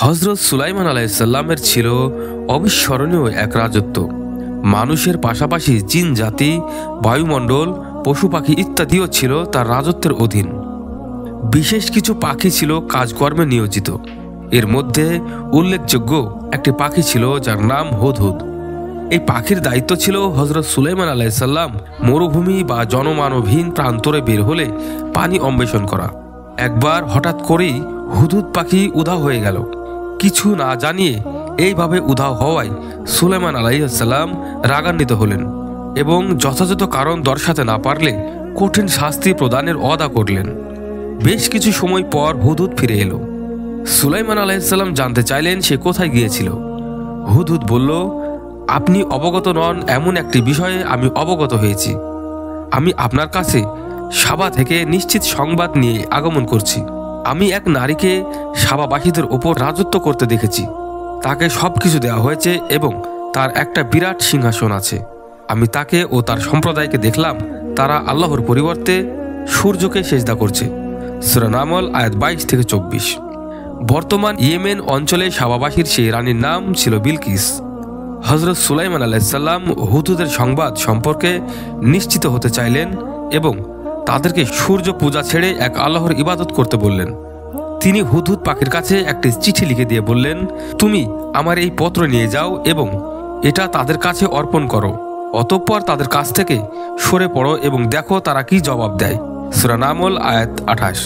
হযরত সুলাইমান আলাইহিসসালামের ছিল অবিস্মরণীয় এক রাজত্ব। মানুষের পাশাপাশি জিন জাতি, বায়ুমণ্ডল, পশু পাখি ইত্যাদিও ছিল তার রাজত্বের অধীন। বিশেষ কিছু পাখি ছিল কাজকর্মে নিয়োজিত। এর মধ্যে উল্লেখযোগ্য একটি পাখি ছিল যার নাম হুদহুদ। এই পাখির দায়িত্ব ছিল হযরত সুলাইমান আলাইহিসসালাম মরুভূমি বা জনমানবহীন প্রান্তরে বের হলে পানি অন্বেষণ করা। একবার হঠাৎ করেই হুদহুদ পাখি উধাও হয়ে গেল। কিছু না জানিয়ে এইভাবে উধাও হওয়ায় সুলাইমান আলাইহিসসালাম রাগান্বিত হলেন এবং যথাযথ কারণ দর্শাতে না পারলে কঠিন শাস্তি প্রদানের ওয়াদা করলেন। বেশ কিছু সময় পর হুদহুদ ফিরে এলো। সুলাইমান আলাইহিসসালাম জানতে চাইলেন সে কোথায় গিয়েছিল। হুদহুদ বলল, আপনি অবগত নন এমন একটি বিষয়ে আমি অবগত হয়েছি। আমি আপনার কাছে সাবা থেকে নিশ্চিত সংবাদ নিয়ে আগমন করছি। আমি এক নারীকে সাবাবাসীদের ওপর রাজত্ব করতে দেখেছি। তাকে সবকিছু দেওয়া হয়েছে এবং তার একটা বিরাট সিংহাসন আছে। আমি তাকে ও তার সম্প্রদায়কে দেখলাম তারা আল্লাহর পরিবর্তে সূর্যকে সেজদা করছে। সূরা নামল আয়াত 22 থেকে 24। বর্তমান ইয়েমেন অঞ্চলে সাবাবাসীর সেই রানীর নাম ছিল বিলকিস। হযরত সুলাইমান আলাইহিসসালাম হুদহুদের সংবাদ সম্পর্কে নিশ্চিত হতে চাইলেন এবং তাদেরকে সূর্য পূজা ছেড়ে এক আল্লাহর ইবাদত করতে বললেন। তিনি হুদহুদ পাখির কাছে একটি চিঠি লিখে দিয়ে বললেন, তুমি আমার এই পত্র নিয়ে যাও এবং এটা তাদের কাছে অর্পণ করো। অতঃপর তাদের কাছ থেকে সরে পড়ো এবং দেখো তারা কি জবাব দেয়। সূরা নামল আয়াত 28।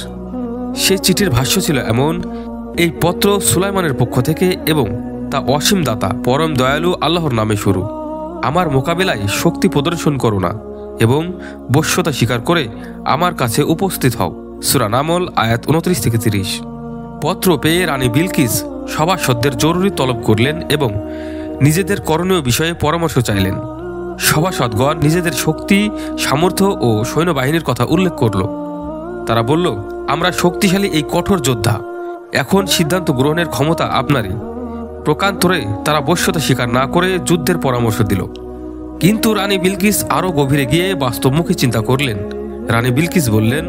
সেই চিঠির ভাষ্য ছিল এমন, এই পত্র সুলাইমানের পক্ষ থেকে এবং তা অসীম দাতা পরম দয়ালু আল্লাহর নামে শুরু। আমার মোকাবিলায় শক্তি প্রদর্শন করো না এবং বশ্যতা স্বীকার করে আমার কাছে উপস্থিত হও। সূরা নামল আয়াত 29 থেকে 30। পত্র পেয়ে রানী বিলকিস সভাসদদের জরুরি তলব করলেন এবং নিজেদের করণীয় বিষয়ে পরামর্শ চাইলেন। সভাসদগণ নিজেদের শক্তি, সামর্থ্য ও সৈন্যবাহিনীর কথা উল্লেখ করল। তারা বলল, আমরা শক্তিশালী এই কঠোর যোদ্ধা, এখন সিদ্ধান্ত গ্রহণের ক্ষমতা আপনারই। প্রকান্তরে তারা বশ্যতা স্বীকার না করে যুদ্ধের পরামর্শ দিল। কিন্তু রানী বিলকিস আরও গভীরে গিয়ে বাস্তবমুখী চিন্তা করলেন। রানী বিলকিস বললেন,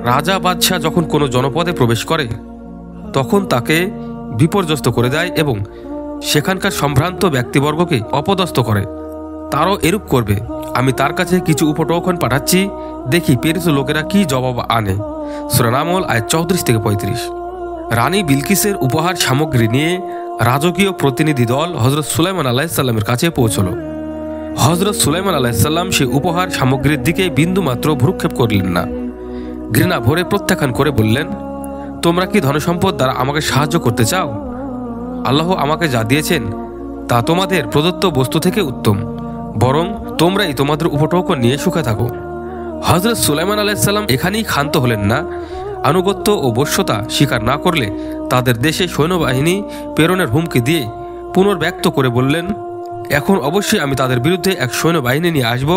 রাজা বাদশাহ যখন কোনো জনপদে প্রবেশ করে তখন তাকে বিপর্যস্ত করে দেয় এবং সেখানকার সম্ভ্রান্ত ব্যক্তিবর্গকে অপদস্থ করে। তারও এরূপ করবে। আমি তার কাছে কিছু উপটোকন পাঠাচ্ছি, দেখি প্রেরিত লোকেরা কি জবাব আনে। সূরা নামল আয়াত 34 থেকে 35। রানী বিলকিসের উপহার সামগ্রী নিয়ে রাজকীয় প্রতিনিধি দল হযরত সুলাইমান আলাইহিসসালামের কাছে পৌঁছল। হযরত সুলাইমান আলাইহিসসালাম সে উপহার সামগ্রীর দিকে বিন্দুমাত্র ভ্রুক্ষেপ করলেন না। ঘৃণা ভরে প্রত্যাখ্যান করে বললেন, তোমরা কি ধনসম্পদ দ্বারা আমাকে সাহায্য করতে চাও? আল্লাহ আমাকে যা দিয়েছেন তা তোমাদের প্রদত্ত বস্তু থেকে উত্তম। বরং তোমরাই তোমাদের উপটোকন নিয়ে সুখে থাকো। হযরত সুলাইমান আলাইহিসসালাম এখানেই ক্ষান্ত হলেন না। আনুগত্য ও বশ্যতা স্বীকার না করলে তাদের দেশে সৈন্যবাহিনী প্রেরণের হুমকি দিয়ে পুনর্ব্যক্ত করে বললেন, এখন অবশ্যই আমি তাদের বিরুদ্ধে এক সৈন্যবাহিনী নিয়ে আসব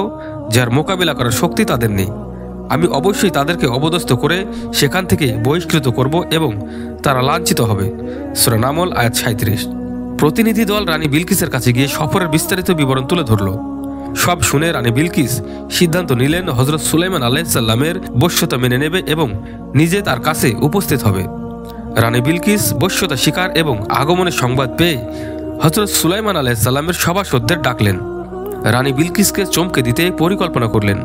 যার মোকাবিলা করার শক্তি তাদের নেই। আমি অবশ্যই তাদেরকে অবদস্থ করে সেখান থেকে বহিষ্কৃত করব এবং তারা লাঞ্ছিত হবে। সূরা নামল আয়াত 37। প্রতিনিধি দল রানী বিলকিসের কাছে গিয়ে সফরের বিস্তারিত বিবরণ তুলে ধরল। সব শুনে রানী বিলকিস সিদ্ধান্ত নিলেন হযরত সুলাইমান আলাইহিসসালামের বশ্যতা মেনে নেবে এবং নিজে তার কাছে উপস্থিত হবে। রানী বিলকিস বশ্যতা স্বীকার এবং আগমনের সংবাদ পেয়ে হযরত সুলাইমান আলাইহিসসালামের সভাসদদের ডাকলেন। রানী বিলকিসকে চমকে দিতে পরিকল্পনা করলেন।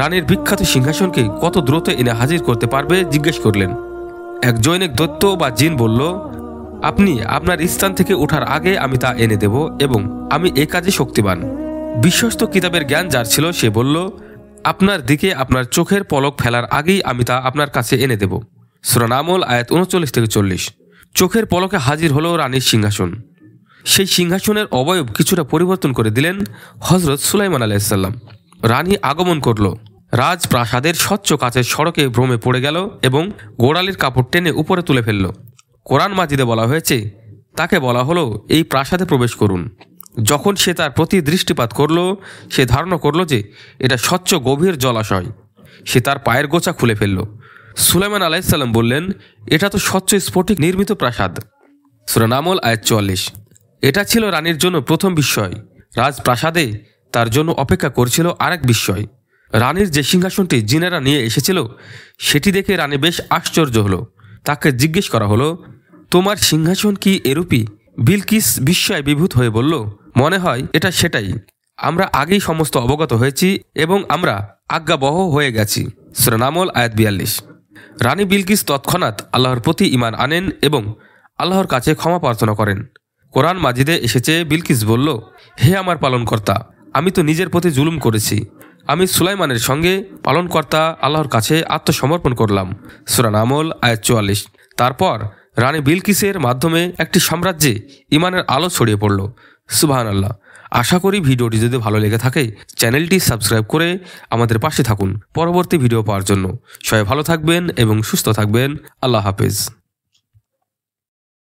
রানীর বিখ্যাত সিংহাসনকে কত দ্রুত এনে হাজির করতে পারবে জিজ্ঞেস করলেন। এক জৈনিক দৈত্য বা জিন বলল, আপনি আপনার স্থান থেকে ওঠার আগে আমি তা এনে দেব এবং আমি এ কাজে শক্তিবান। বিশ্বস্ত কিতাবের জ্ঞান যার ছিল সে বলল, আপনার দিকে আপনার চোখের পলক ফেলার আগেই আমি তা আপনার কাছে এনে দেব। সূরা নামল আয়াত 39 থেকে 40। চোখের পলকে হাজির হলো রানীর সিংহাসন। সেই সিংহাসনের অবয়ব কিছুটা পরিবর্তন করে দিলেন হযরত সুলাইমান আলাইহিসসালাম। রানী আগমন করল। রাজপ্রাসাদের স্বচ্ছ কাচের সড়কে ভ্রমে পড়ে গেল এবং গোড়ালির কাপড় টেনে উপরে তুলে ফেলল। কোরআন মাজিদে বলা হয়েছে, তাকে বলা হলো এই প্রাসাদে প্রবেশ করুন। যখন সে তার প্রতি দৃষ্টিপাত করল সে ধারণা করল যে এটা স্বচ্ছ গভীর জলাশয়। সে তার পায়ের গোছা খুলে ফেলল। সুলাইমান আলাইহিসসালাম বললেন, এটা তো স্বচ্ছ স্ফটিক নির্মিত প্রাসাদ। সূরা নামল আয়াত 44। এটা ছিল রানীর জন্য প্রথম বিস্ময়। রাজপ্রাসাদে তার জন্য অপেক্ষা করছিল আরেক বিস্ময়। রানীর যে সিংহাসনটি জিনেরা নিয়ে এসেছিল সেটি দেখে রানী বেশ আশ্চর্য হলো। তাকে জিজ্ঞেস করা হলো, তোমার সিংহাসন কি এরূপী? বিলকিস বিস্ময়ে বিভূত হয়ে বলল, মনে হয় এটা সেটাই। আমরা আগেই সমস্ত অবগত হয়েছি এবং আমরা আজ্ঞাবহ হয়ে গেছি। সূরা নামল আয়াত 42। রানী বিলকিস তৎক্ষণাৎ আল্লাহর প্রতি ঈমান আনেন এবং আল্লাহর কাছে ক্ষমা প্রার্থনা করেন। কোরআন মাজিদে এসেছে, বিলকিস বলল, হে আমার পালনকর্তা, আমি তো নিজের প্রতি জুলুম করেছি। আমি সুলাইমানের সঙ্গে পালনকর্তা আল্লাহর কাছে আত্মসমর্পণ করলাম। সূরা নামল আয়াত 44। তারপর রানী বিলকিসের মাধ্যমে একটি সাম্রাজ্যে ঈমানের আলো ছড়িয়ে পড়ল। সুবহানাল্লাহ। আশা করি ভিডিওটি যদি ভালো লেগে থাকে চ্যানেলটি সাবস্ক্রাইব করে আমাদের পাশে থাকুন পরবর্তী ভিডিও পাওয়ার জন্য। সবাই ভালো থাকবেন এবং সুস্থ থাকবেন। আল্লাহ হাফেজ।